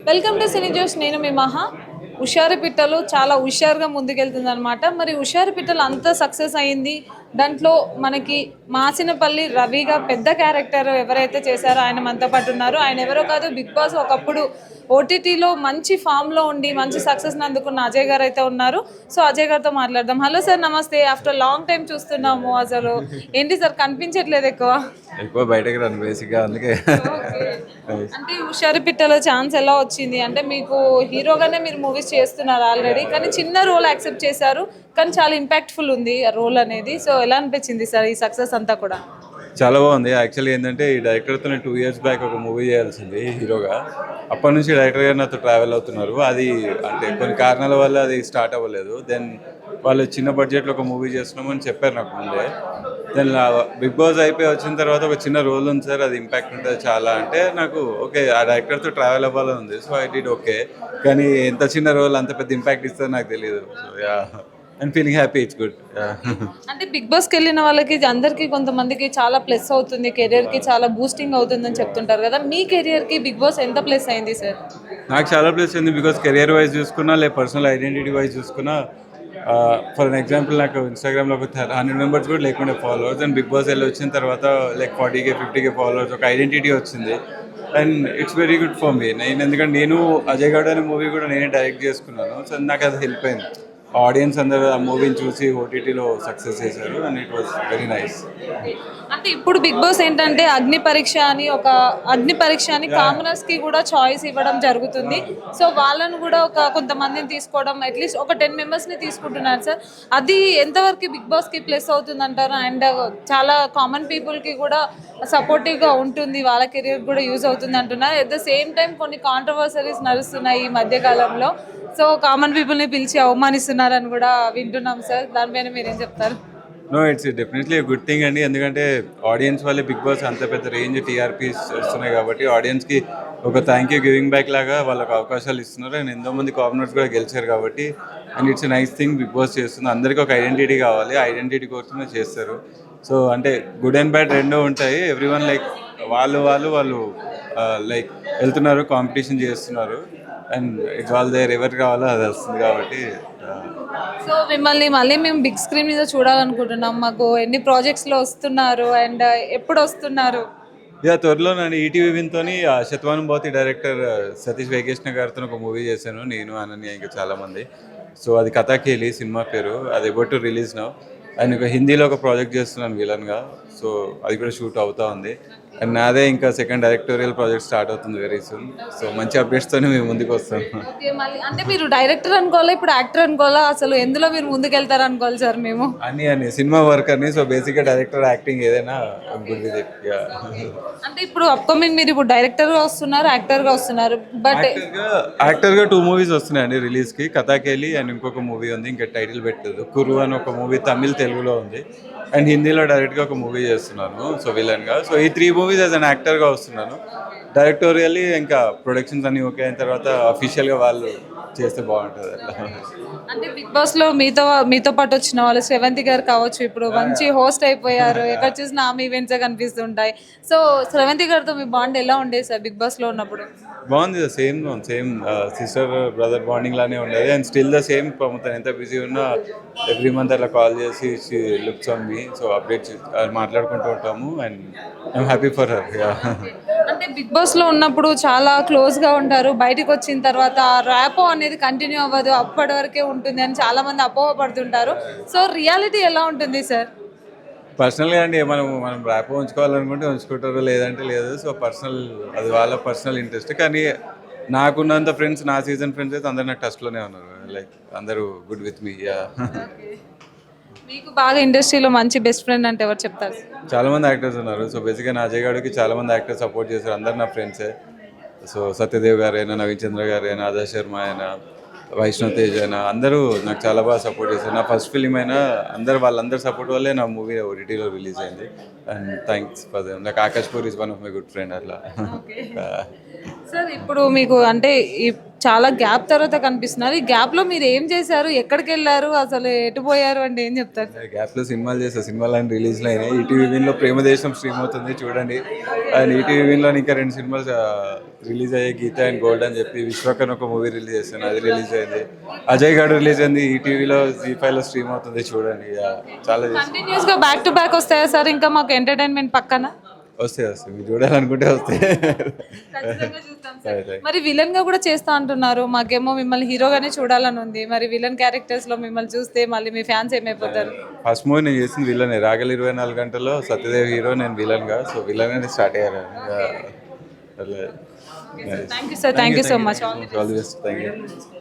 Welcome to సినీ జోష్. నేను మీ మహా. హుషారు పిట్టలు చాలా హుషారుగా ముందుకెళ్తుంది అనమాట. మరి హుషారు పిట్టలు అంత సక్సెస్ అయ్యింది. దాంట్లో మనకి మాసినపల్లి రవిగా పెద్ద క్యారెక్టర్ ఎవరైతే చేశారో ఆయన మనతో పాటు ఉన్నారు. ఆయన ఎవరో కాదు, బిగ్ బాస్ ఒకప్పుడు ఓటీటీలో మంచి ఫామ్లో ఉండి మంచి సక్సెస్ని అందుకున్న అజయ్ గారు అయితే ఉన్నారు. సో అజయ్ గారితో మాట్లాడదాం. హలో సార్, నమస్తే. ఆఫ్టర్ లాంగ్ టైం చూస్తున్నాము. అసలు ఏంటి సార్ కనిపించట్లేదు ఎక్కువ? ఎక్కువ బయటకు రాను బేసిక్గా, అందుకే. అంటే హుషారు పిట్టలో ఛాన్స్ ఎలా వచ్చింది? అంటే మీకు హీరోగానే మీరు మూవీస్ చేస్తున్నారు ఆల్రెడీ, కానీ చిన్న రోల్ యాక్సెప్ట్ చేశారు, కానీ చాలా ఇంపాక్ట్ఫుల్ ఉంది ఆ రోల్ అనేది. సో ఎలా అనిపించింది సార్ ఈ సక్సెస్ అంతా కూడా? చాలా బాగుంది. యాక్చువల్లీ ఏంటంటే ఈ డైరెక్టర్తో 2 years బ్యాక్ ఒక మూవీ చేయాల్సింది హీరోగా. అప్పటి నుంచి డైరెక్టర్ గారు నాతో ట్రావెల్ అవుతున్నారు. అది అంటే కొన్ని కారణాల వల్ల అది స్టార్ట్ అవ్వలేదు. దెన్ వాళ్ళు చిన్న బడ్జెట్లో ఒక మూవీ చేస్తున్నామని చెప్పారు నాకు ముందే. దెన్ బిగ్ బాస్ అయిపోయి వచ్చిన తర్వాత ఒక చిన్న రోల్ ఉంది సార్, అది ఇంపాక్ట్ ఉంటుంది చాలా అంటే నాకు ఓకే, ఆ డైరెక్టర్తో ట్రావెల్ అవ్వాలని ఉంది. So I did okay. కానీ ఎంత చిన్న రోల్ అంత పెద్ద ఇంపాక్ట్ ఇస్తుందో నాకు తెలియదు. So yeah, I'm feeling happy, it's good. అంటే బిగ్ బాస్కి వెళ్ళిన వాళ్ళకి అందరికీ కొంతమందికి చాలా ప్లస్ అవుతుంది, కెరియర్కి చాలా బూస్టింగ్ అవుతుందని చెప్తుంటారు కదా. మీ కెరియర్కి బిగ్ బాస్ ఎంత ప్లస్ అయింది సార్? నాకు చాలా ప్లేస్ ఉంది. బికాస్ కెరియర్ వైజ్ చూసుకున్నా, లేక పర్సనల్ ఐడెంటిటీ వైజ్ చూసుకున్నా, ఫర్ ఎగ్జాంపుల్ నాకు ఇన్స్టాగ్రామ్లో ఒక 100 members కూడా లేకుండా ఫాలోవర్స్, అండ్ బిగ్ బాస్ వెళ్ళి వచ్చిన తర్వాత లైక్ 40K 50K ఫాలోవర్స్, ఒక ఐడెంటిటీ వచ్చింది. And it's very good for me. ఎందుకంటే నేను అజయ్ గౌడ్ అనే మూవీ కూడా నేనే డైరెక్ట్ చేసుకున్నాను. సో నాకు అది హెల్ప్ అయింది. ఆడియన్స్ అందరూ ఆ మూవీని చూసి ఓటీటీలో సక్సెస్ చేశారు, and it was very nice. అంటే ఇప్పుడు బిగ్ బాస్ ఏంటంటే అగ్ని పరీక్ష అని కామనర్స్ కి కూడా చాయిస్ ఇవ్వడం జరుగుతుంది. సో వాళ్ళను కూడా కొంతమందిని తీసుకోవడం, అట్లీస్ట్ ఒక 10 members ని తీసుకుంటున్నారు సార్. అది ఎంతవరకు బిగ్ బాస్ కి ప్లస్ అవుతుంది అంటారు? అండ్ చాలా కామన్ పీపుల్ కి కూడా సపోర్టివ్ గా ఉంటుంది, వాళ్ళ కెరీర్ కూడా యూజ్ అవుతుంది అంటున్నారు. ఎట్ ద సేమ్ టైం కొన్ని కాంట్రవర్సరీస్ నడుస్తున్నాయి ఈ మధ్య కాలంలో. సో కామన్ పీపుల్ని పిలిచి అవమానిస్తున్నారని కూడా వింటున్నాం సార్. దానిపైన మీరేం చెప్తారు? No, it's definitely good thing అండి. ఎందుకంటే ఆడియన్స్ వల్లే బిగ్ బాస్ అంత పెద్ద రేంజ్ టీఆర్పీస్ వస్తున్నాయి కాబట్టి ఆడియన్స్కి ఒక థ్యాంక్ యూ గివింగ్ బ్యాక్ లాగా వాళ్ళకి అవకాశాలు ఇస్తున్నారు. అండ్ ఎంతోమంది కామనర్స్ కూడా గెలిచారు కాబట్టి, and it's nice thing Bigg Boss చేస్తుంది. అందరికీ ఒక ఐడెంటిటీ కావాలి, ఐడెంటిటీ కోసమే చేస్తారు. సో అంటే గుడ్ అండ్ బ్యాడ్ రెండూ ఉంటాయి. ఎవ్రీవన్ లైక్ వాళ్ళు లైక్ వెళ్తున్నారు, కాంపిటీషన్ చేస్తున్నారు, అండ్ ఇట్స్ ఆల్ దేర్. ఎవరు కావాలో అది వస్తుంది కాబట్టి. సో మిమ్మల్ని మళ్ళీ మేము బిగ్ స్క్రీన్ మీద చూడాలనుకుంటున్నాం. మాకు ఎన్ని ప్రాజెక్ట్స్లో వస్తున్నారు అండ్ ఎప్పుడు వస్తున్నారు? ఇక త్వరలో నేను ఈటీవీ విన్తో శతమానం భవతి డైరెక్టర్ సతీష్ వెంకటేష్ణ గారితో ఒక మూవీ చేశాను, నేను అనన్య ఇంకా చాలామంది. సో అది కథాకేలి సినిమా పేరు, అది about to release now. And ఇంకా హిందీలో ఒక ప్రాజెక్ట్ చేస్తున్నాను విలన్గా. సో అది కూడా షూట్ అవుతూ ఉంది. అండ్ నాదే ఇంకా సెకండ్ డైరెక్టోరియల్ ప్రాజెక్ట్ స్టార్ట్ అవుతుంది వెరీ సూన్. సో మంచి అప్డేట్స్తోనే మేము ముందుకు వస్తాం. ఓకే, మళ్ళీ అంటే మీరు డైరెక్టర్ అనుకోవాలా, ఇప్పుడు యాక్టర్ అనుకోవాలా, అసలు ఎందులో మీరు ముందుకెళ్తారు అనుకోవాలి సార్? మేము అన్ని సినిమా వర్కర్ని. సో బేసిక్గా డైరెక్టర్, యాక్టింగ్ ఏదైనా గుడ్ విత్ ఇట్. అంటే ఇప్పుడు అప్కమింగ్ మీరు ఇప్పుడు డైరెక్టర్గా వస్తున్నారు, యాక్టర్గా వస్తున్నారు, బట్ యాక్టర్గా 2 movies వస్తున్నాయండి రిలీజ్కి. కథాకేలి అండ్ ఇంకొక మూవీ ఉంది, ఇంకా టైటిల్ పెట్టలేదు. కురు అని ఒక మూవీ తమిళ్ తెలుగులో ఉంది, అండ్ హిందీలో డైరెక్ట్గా ఒక మూవీ చేస్తున్నాను సో విలన్గా. సో ఈ 3 movies యాజ్ అన్ యాక్టర్గా వస్తున్నాను. డైరెక్టోరియల్లీ ఇంకా ప్రొడక్షన్స్ అన్నీ ఓకే అయిన తర్వాత అఫీషియల్గా వాళ్ళు చేస్తే బాగుంటుంది అట్లా. అంటే బిగ్ బాస్లో మీతో పాటు వచ్చిన వాళ్ళు శ్రవంతి గారు కావచ్చు, ఇప్పుడు మంచి హోస్ట్ అయిపోయారు, ఎక్కడ చూసినా ఆమె ఈవెంట్స్ కనిపిస్తుంటాయి. సో శ్రవంతి గారితో మీ బాండ్ ఎలా ఉండేది సార్ బిగ్ బాస్లో ఉన్నప్పుడు? బాగుంది, సేమ్ సిస్టర్ బ్రదర్ బాండింగ్ లానే ఉండేది. And still the same. మొత్తం ఎంత బిజీ ఉన్నా ఎవ్రీ మంత్ అలా కాల్ చేసి she looks on me. So updates మాట్లాడుకుంటూ ఉంటాము, and I'm happy for her. అంటే బిగ్ బాస్లో ఉన్నప్పుడు చాలా క్లోజ్గా ఉంటారు, బయటకు వచ్చిన తర్వాత ర్యాపో అనేది కంటిన్యూ అవ్వదు, అప్పటి వరకే ఉంటుంది అని చాలామంది అపోహపడుతుంటారు. సో రియాలిటీ ఎలా ఉంటుంది సార్? పర్సనల్గా అండి, మనం ర్యాప్ ఉంచుకోవాలనుకుంటే ఉంచుకుంటారు, లేదంటే లేదు. సో అది వాళ్ళ పర్సనల్ ఇంట్రెస్ట్. కానీ నాకున్నంత ఫ్రెండ్స్, నా సీజన్ ఫ్రెండ్స్ అయితే అందరు నాకు టచ్లోనే ఉన్నారు. లైక్ అందరూ గుడ్ విత్ మీ. మీకు బాగా ఇండస్ట్రీలో మంచి బెస్ట్ ఫ్రెండ్ అంటే ఎవరు చెప్తారు? చాలామంది యాక్టర్స్ ఉన్నారు. సో బేసిక్గా నా అజయ్ గౌడ్కి చాలామంది యాక్టర్స్ సపోర్ట్ చేశారు, అందరు నా ఫ్రెండ్సే. సో సత్యదేవ్ గారు అయినా, నవీన్ చంద్ర గారు అయినా, ఆదర్శ్ శర్మ అయినా, వైష్ణవ్ తేజ్ అయినా అందరూ నాకు చాలా బాగా సపోర్ట్ చేశారు. నా ఫస్ట్ ఫిలిం అయినా వాళ్ళందరి సపోర్ట్ వల్లే నా మూవీ ఓటీటీలో రిలీజ్ అయింది. And thanks for them. నాకు Akash Puri is one of my good friend అట్లా. సార్ ఇప్పుడు మీకు అంటే చాలా గ్యాప్ తర్వాత కనిపిస్తున్నారు. ఈ గ్యాప్లో మీరు ఏం చేశారు, ఎక్కడికి వెళ్ళారు, అసలు ఎటు పోయారు అంటే ఏం చెప్తారు? గ్యాప్లో సినిమాలు చేస్తా, సినిమాలు రిలీజ్లు అయినాయి. ఈటీవీ విన్లో ప్రేమదేశం స్ట్రీమ్ అవుతుంది చూడండి. అండ్ ఈటీవీ విన్లో ఇంకా 2 సినిమాలు రిలీజ్ అయ్యాయి, గీత అండ్ గోల్డ్ అని చెప్పి. విశ్వకర్ణ ఒక మూవీ రిలీజ్ చేస్తాను, అది రిలీజ్ అయింది. అజయ్ గారు రిలీజ్ అయింది, ఈటీవీలో జీ5లో స్ట్రీమ్ అవుతుంది చూడండి. చాలా కంటిన్యూస్గా బ్యాక్ టు బ్యాక్ వస్తాయా సార్ ఇంకా మాకు ఎంటర్టైన్మెంట్ పక్కన? వస్తాయి మీరు చూడాలనుకుంటే వస్తాయి. మరి విలన్ గా కూడా చేస్తా అంటున్నారు, మాకేమో మిమ్మల్ని హీరోగానే చూడాలని ఉంది. మరి విలన్ క్యారెక్టర్స్ లో మిమ్మల్ని చూస్తే మళ్ళీ మీ ఫ్యాన్స్ ఏమైపోతారు? ఫస్ట్ మూవీ నేను చేసింది విలన్, రాగల 24 గంటల్లో సత్యదేవ్ హీరో, నేను విలన్గా. సో విలన్ అనేది స్టార్ట్ అయ్యారు. Thank you sir, thank you so much. All the best, thank you.